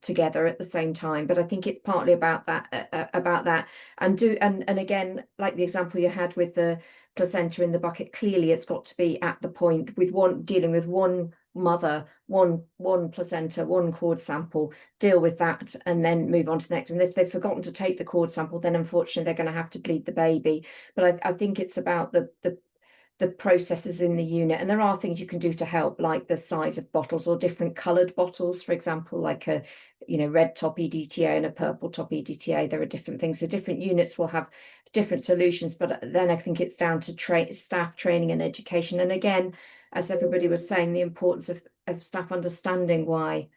together at the same time, but I think it's partly about that, and again, like the example you had with the placenta in the bucket, clearly it's got to be at the point with dealing with one mother, one placenta, one cord sample, deal with that, and then move on to the next. And if they've forgotten to take the cord sample, then unfortunately they're going to have to bleed the baby. But I think it's about the processes in the unit, and there are things you can do to help, like the size of bottles or different coloured bottles, for example, like a red top EDTA and a purple top EDTA. There are different things, so different units will have different solutions. But then I think it's down to staff training and education, and again, as everybody was saying, the importance of staff understanding why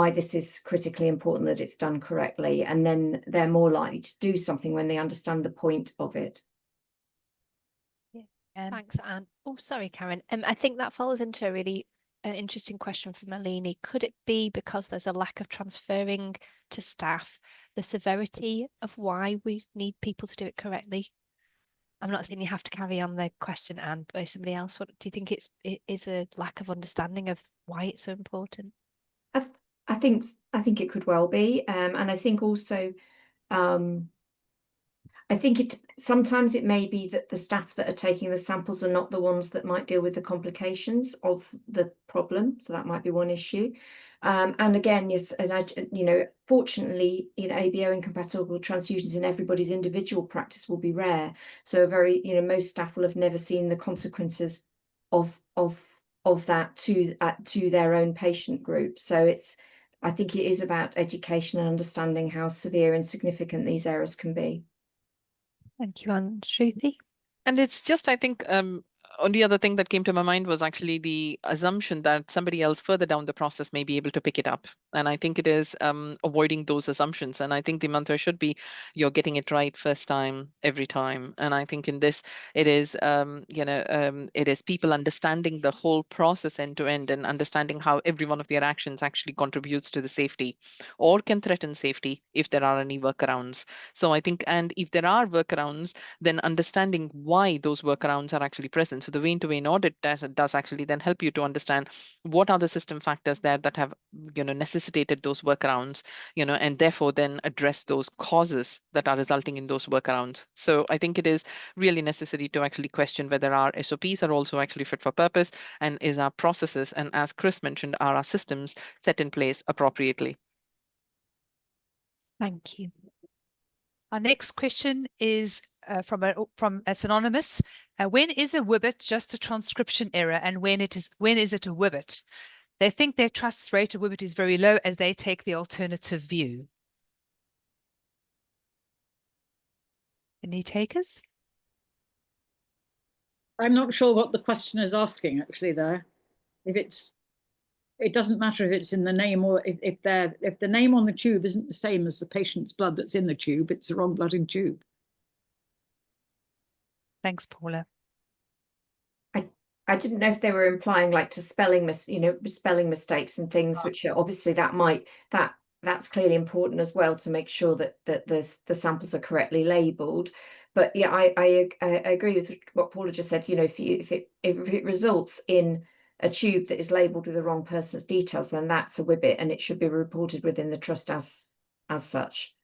this is critically important, that it's done correctly, and then they're more likely to do something when they understand the point of it. Thanks, Anne. Oh, sorry, Karen. I think that falls into a really interesting question from Malini. Could it be because there's a lack of transferring to staff the severity of why we need people to do it correctly? I'm not saying you have to carry on the question, Anne, but somebody else, what do you think it is a lack of understanding of why it's so important? I think it could well be, and I think also I think sometimes it may be that the staff that are taking the samples are not the ones that might deal with the complications of the problem. So that might be one issue. And again, yes, and fortunately, ABO incompatible transfusions in everybody's individual practice will be rare. So most staff will have never seen the consequences of that to their own patient group. So I think it is about education and understanding how severe and significant these errors can be. Thank you, Anne. Shruthi? And it's just, I think, only other thing that came to my mind was actually the assumption that somebody else further down the process may be able to pick it up. And I think it is avoiding those assumptions. And I think the mantra should be, you're getting it right first time, every time. And I think in this, it is, it is people understanding the whole process end to end and understanding how every one of their actions actually contributes to the safety or can threaten safety if there are any workarounds. So I think, and if there are workarounds, then understanding why those workarounds are actually present. So the vein-to-vein audit does actually then help you to understand what are the system factors there that have, necessitated those workarounds, and therefore then address those causes that are resulting in those workarounds. So I think it is really necessary to actually question whether our SOPs are also actually fit for purpose, and is our processes, and as Chris mentioned, are our systems set in place appropriately. Thank you. Our next question is from anonymous. When is a WBIT just a transcription error, and when is it a WBIT? They think their trust rate of WBIT is very low as they take the alternative view. Any takers? I'm not sure what the question is asking actually there. It doesn't matter if it's in the name, or if the name on the tube isn't the same as the patient's blood that's in the tube, it's the wrong blood in tube. Thanks, Paula. I didn't know if they were implying like to spelling mistakes and things, which are obviously that's clearly important as well, to make sure that the samples are correctly labelled. But yeah, I agree with what Paula just said. If it results in a tube that is labelled with the wrong person's details, then that's a WBIT, and it should be reported within the trust as such.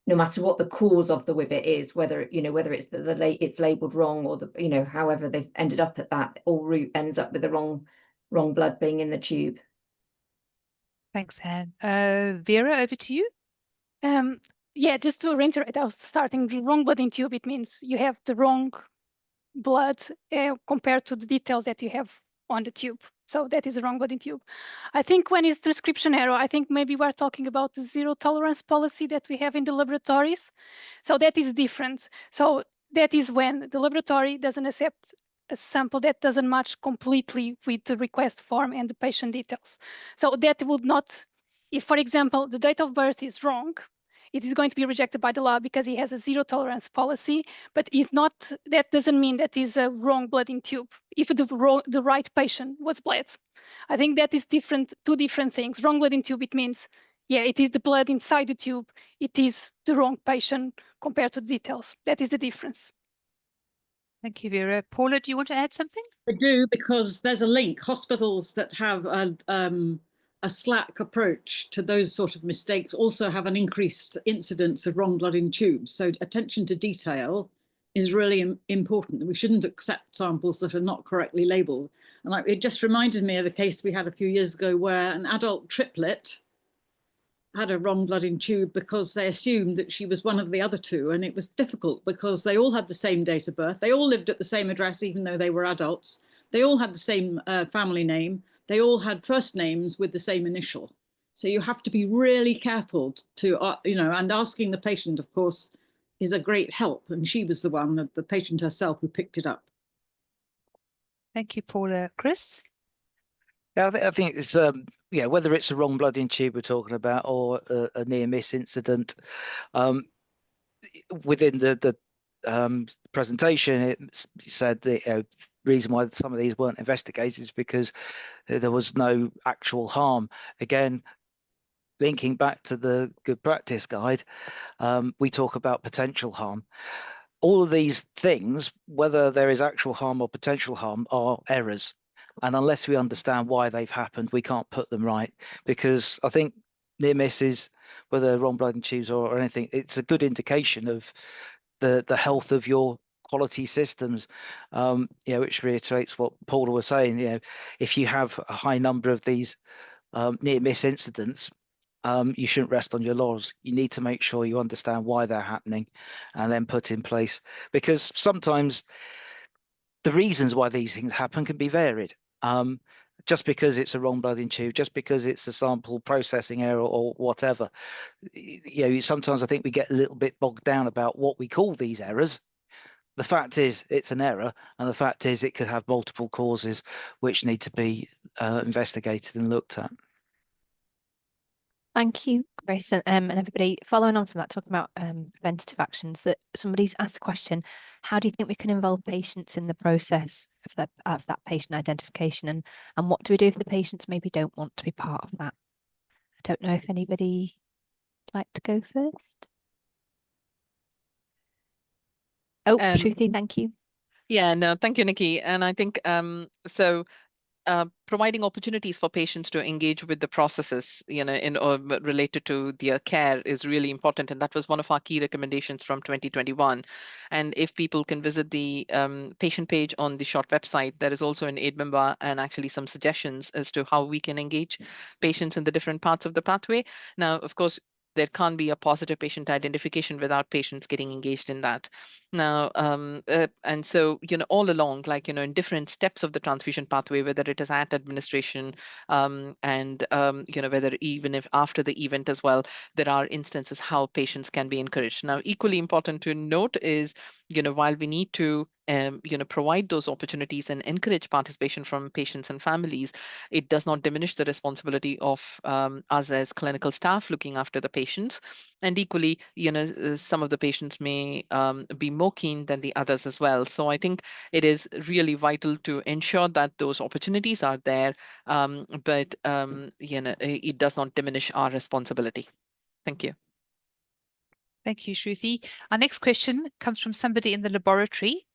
No matter what the cause of the WBIT is, whether it's it's labelled wrong, or however they've ended up at that, all route ends up with the wrong blood being in the tube. Thanks, Anne. Vera, over to you. Yeah, just to reiterate, I was starting the wrong blood in tube. It means you have the wrong blood compared to the details that you have on the tube. So that is the wrong blood in tube. I think when it's transcription error, I think maybe we're talking about the zero tolerance policy that we have in the laboratories. So that is different. So that is when the laboratory doesn't accept a sample that doesn't match completely with the request form and the patient details. So that would not, if for example, the date of birth is wrong, it is going to be rejected by the lab because he has a zero tolerance policy, but it's not, that doesn't mean that is a wrong blood in tube if the right patient was bled. I think that is different, two different things. Wrong blood in tube, it means, yeah, it is the blood inside the tube. It is the wrong patient compared to the details. That is the difference. Thank you, Vera. Paula, do you want to add something? I do, because there's a link. Hospitals that have a slack approach to those sort of mistakes also have an increased incidence of wrong blood in tubes. So attention to detail is really important. We shouldn't accept samples that are not correctly labelled. And it just reminded me of a case we had a few years ago where an adult triplet had a wrong blood in tube because they assumed that she was one of the other two. And it was difficult because they all had the same date of birth. They all lived at the same address, even though they were adults. They all had the same family name. They all had first names with the same initial. So you have to be really careful to, and asking the patient, of course, is a great help. And she was the one, the patient herself, who picked it up. Thank you, Paula. Chris? Yeah, I think it's, whether it's a wrong blood in tube we're talking about or a near miss incident, within the presentation, it said the reason why some of these weren't investigated is because there was no actual harm. Again, linking back to the good practice guide, we talk about potential harm. All of these things, whether there is actual harm or potential harm, are errors. And unless we understand why they've happened, we can't put them right. Because I think near misses, whether wrong blood in tubes or anything, it's a good indication of the health of your quality systems, which reiterates what Paula was saying. If you have a high number of these near miss incidents, you shouldn't rest on your laurels. You need to make sure you understand why they're happening and then put in place, because sometimes the reasons why these things happen can be varied. Just because it's a wrong blood in tube, just because it's a sample processing error or whatever. Sometimes I think we get a little bit bogged down about what we call these errors, the fact is it's an error, and the fact is it could have multiple causes which need to be investigated and looked at. Thank you, Chris, and everybody. Following on from that, talking about preventative actions, that somebody's asked a question: how do you think we can involve patients in the process of that patient identification, and what do we do if the patients maybe don't want to be part of that? I don't know if anybody would like to go first. Oh, Shruthi, thank you. Yeah, no, thank you, Nikki. And I think providing opportunities for patients to engage with the processes, related to their care is really important. And that was one of our key recommendations from 2021. And if people can visit the patient page on the SHOT website, there is also an aid member and actually some suggestions as to how we can engage patients in the different parts of the pathway. Now, of course, there can't be a positive patient identification without patients getting engaged in that. Now, and so, all along, in different steps of the transfusion pathway, whether it is at administration and, whether even if after the event as well, there are instances how patients can be encouraged. Now, equally important to note is, while we need to, provide those opportunities and encourage participation from patients and families, it does not diminish the responsibility of us as clinical staff looking after the patients. And equally, some of the patients may be more keen than the others as well. So I think it is really vital to ensure that those opportunities are there, but it does not diminish our responsibility. Thank you. Thank you, Shruthi. Our next question comes from somebody in the laboratory.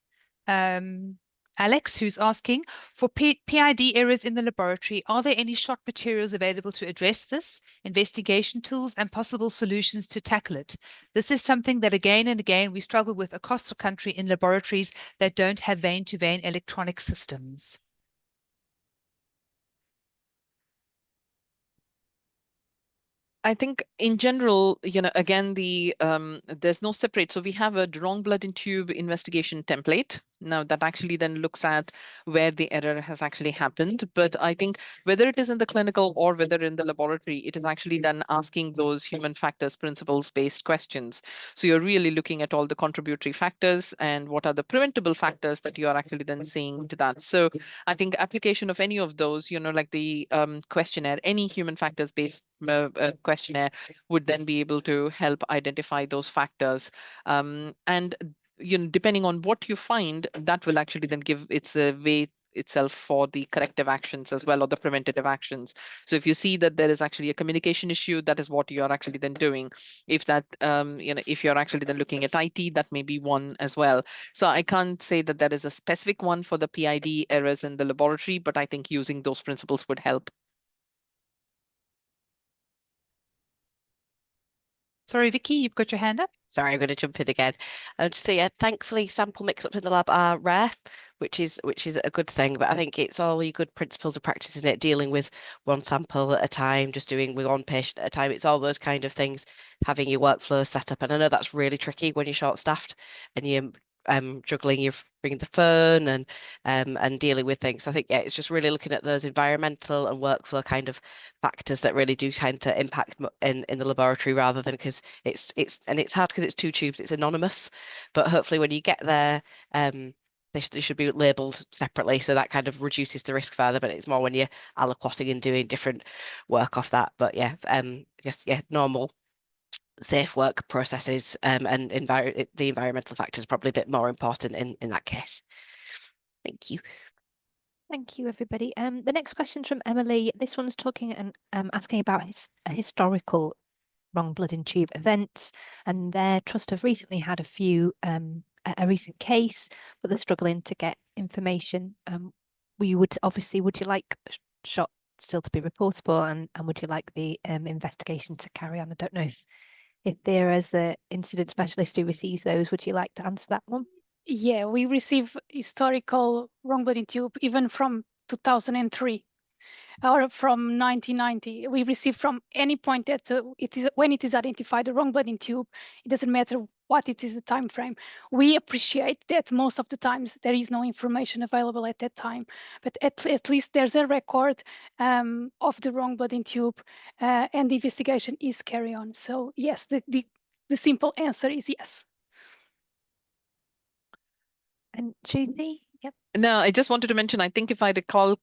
Alex, who's asking, for PID errors in the laboratory, are there any SHOT materials available to address this, investigation tools and possible solutions to tackle it? This is something that again and again we struggle with across the country in laboratories that don't have vein-to-vein electronic systems. I think in general, again, there's no separate. So we have a wrong blood in tube investigation template. Now that actually then looks at where the error has actually happened. But I think whether it is in the clinical or whether in the laboratory, it is actually then asking those human factors principles-based questions. So you're really looking at all the contributory factors and what are the preventable factors that you are actually then seeing to that. So I think application of any of those, like the questionnaire, any human factors-based questionnaire would then be able to help identify those factors. And depending on what you find, that will actually then give its a way itself for the corrective actions as well, or the preventative actions. So if you see that there is actually a communication issue, that is what you're actually then doing. If that, if you're actually then looking at IT, that may be one as well. So I can't say that there is a specific one for the PID errors in the laboratory, but I think using those principles would help. Sorry, Vicky, you've got your hand up. Sorry, I'm going to jump in again. Just say, thankfully, sample mix-ups in the lab are rare, which is a good thing. But I think it's all your good principles of practice, isn't it? Dealing with one sample at a time, just doing with one patient at a time. It's all those kind of things, having your workflow set up. And I know that's really tricky when you're short-staffed and you're juggling, you're bringing the phone and dealing with things. So I think, yeah, it's just really looking at those environmental and workflow kind of factors that really do kind of impact in the laboratory, rather than because it's hard because it's two tubes, it's anonymous, but hopefully when you get there, they should be labelled separately, so that kind of reduces the risk further. But it's more when you're aliquoting and doing different work off that. But yeah, just normal safe work processes, and the environmental factors probably a bit more important in that case. Thank you. Thank you, everybody. The next question's from Emily. This one's talking and asking about historical wrong blood in tube events, and their trust have recently had a few a recent case, but they're struggling to get information. Would you like SHOT still to be reportable, and would you like the investigation to carry on? I don't know if Vera, as the incident specialist who receives those, would you like to answer that one? Yeah, we receive historical wrong blood in tube even from 2003 or from 1990. We receive from any point that when it is identified a wrong blood in tube. It doesn't matter what it is the time frame. We appreciate that most of the times there is no information available at that time, but at least there's a record of the wrong blood in tube, and the investigation is carry on. So yes, the simple answer is yes. And Shruthi? Yep. No, I just wanted to mention, I think if I recall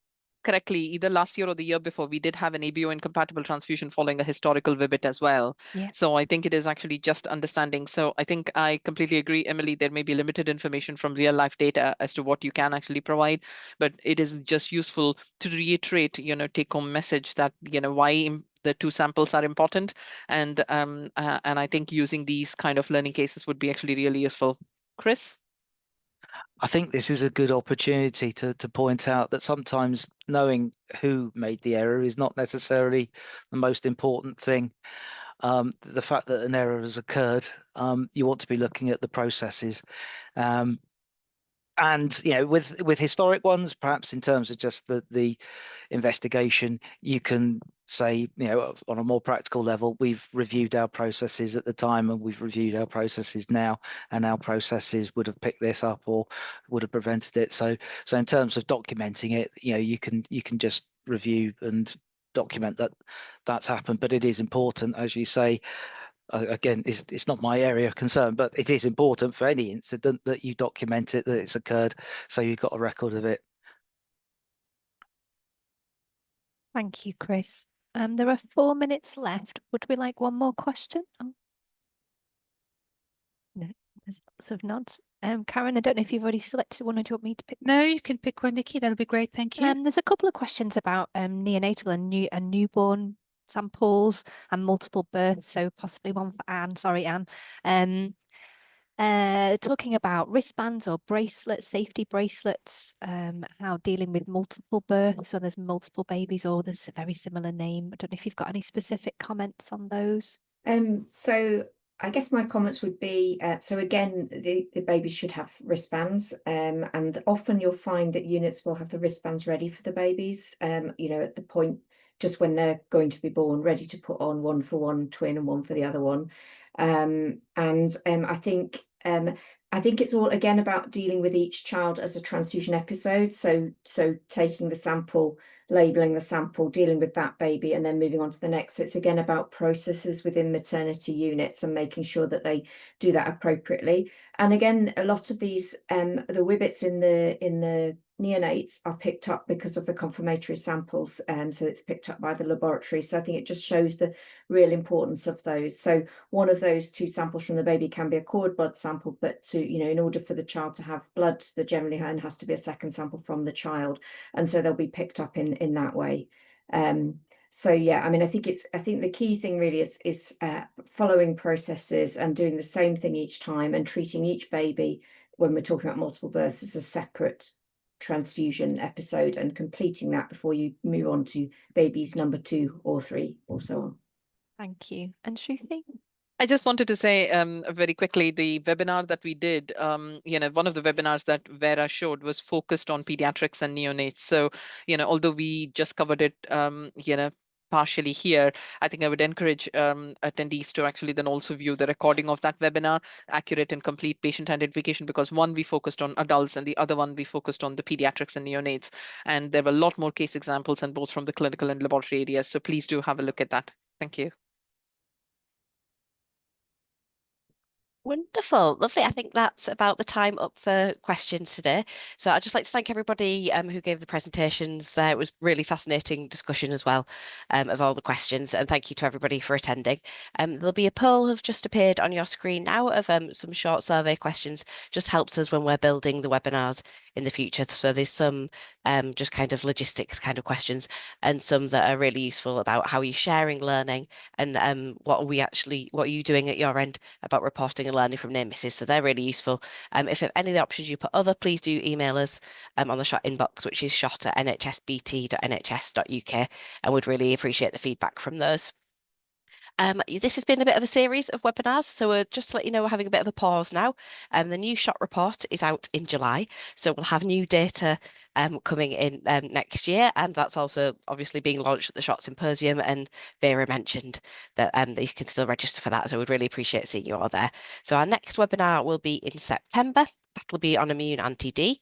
correctly, either last year or the year before, we did have an ABO incompatible transfusion following a historical WBIT as well. Yeah. So I think it is actually just understanding. So I think I completely agree, Emily, there may be limited information from real life data as to what you can actually provide, but it is just useful to reiterate, take home message that, why the two samples are important. And I think using these kind of learning cases would be actually really useful. Chris? I think this is a good opportunity to point out that sometimes knowing who made the error is not necessarily the most important thing. The fact that an error has occurred, you want to be looking at the processes. And with historic ones, perhaps in terms of just the investigation, you can say, on a more practical level, we've reviewed our processes at the time and we've reviewed our processes now, and our processes would have picked this up or would have prevented it. So in terms of documenting it, you can just review and document that that's happened. But it is important, as you say. Again, it's not my area of concern, but it is important for any incident that you document it, that it's occurred, so you've got a record of it. Thank you, Chris. There are 4 minutes left. Would we like one more question? Oh. No, there's lots of nods. Karen, I don't know if you've already selected one or do you want me to pick? No, you can pick one, Nikki. That'll be great. Thank you. There's a couple of questions about neonatal and newborn samples and multiple births. So possibly one for Anne. Sorry, Anne. Talking about wristbands or bracelets, safety bracelets, how dealing with multiple births, so there's multiple babies or there's a very similar name. I don't know if you've got any specific comments on those. So I guess my comments would be, so again, the babies should have wristbands, and often you'll find that units will have the wristbands ready for the babies, at the point just when they're going to be born, ready to put on one for one twin and one for the other one. I think it's all again about dealing with each child as a transfusion episode. So taking the sample, labeling the sample, dealing with that baby, and then moving on to the next. So it's again about processes within maternity units and making sure that they do that appropriately. And again, a lot of these, the WBITs in the neonates are picked up because of the confirmatory samples, so it's picked up by the laboratory. So I think it just shows the real importance of those. So one of those two samples from the baby can be a cord blood sample, but in order for the child to have blood, there generally has to be a second sample from the child, and so they'll be picked up in that way. So yeah, I mean, I think the key thing really is following processes and doing the same thing each time and treating each baby when we're talking about multiple births as a separate transfusion episode and completing that before you move on to babies number 2 or 3 or so on. Thank you. And Shruthi? I just wanted to say very quickly, the webinar that we did, one of the webinars that Vera showed was focused on pediatrics and neonates. So, although we just covered it, partially here, I think I would encourage attendees to actually then also view the recording of that webinar, accurate and complete patient identification, because one, we focused on adults and the other one, we focused on the pediatrics and neonates. And there were a lot more case examples and both from the clinical and laboratory areas. So please do have a look at that. Thank you. Wonderful, lovely. I think that's about the time up for questions today. So I'd just like to thank everybody who gave the presentations there. It was really fascinating discussion as well of all the questions, and thank you to everybody for attending. There'll be a poll have just appeared on your screen now of some short survey questions. Just helps us when we're building the webinars in the future. So there's some just kind of logistics kind of questions and some that are really useful about how you're sharing learning and what are you doing at your end about reporting and learning from near misses. So they're really useful. If any of the options you put other, please do email us on the SHOT inbox, which is shot@nhsbt.nhs.uk, and we'd really appreciate the feedback from those. This has been a bit of a series of webinars, so just to let you know, we're having a bit of a pause now. The new SHOT report is out in July, so we'll have new data coming in next year, and that's also obviously being launched at the SHOT Symposium, and Vera mentioned that you can still register for that, so we'd really appreciate seeing you all there. So our next webinar will be in September. That'll be on immune anti-D.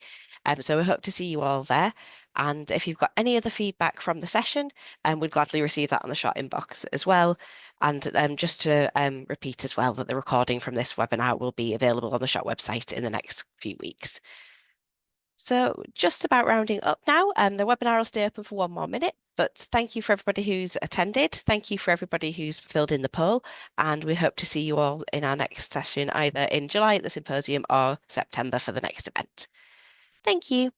So we hope to see you all there. And if you've got any other feedback from the session, we'd gladly receive that on the SHOT inbox as well. And just to repeat as well that the recording from this webinar will be available on the SHOT website in the next few weeks. So just about rounding up now, the webinar will stay open for 1 more minute, but thank you for everybody who's attended. Thank you for everybody who's filled in the poll, and we hope to see you all in our next session, either in July at the symposium or September for the next event. Thank you.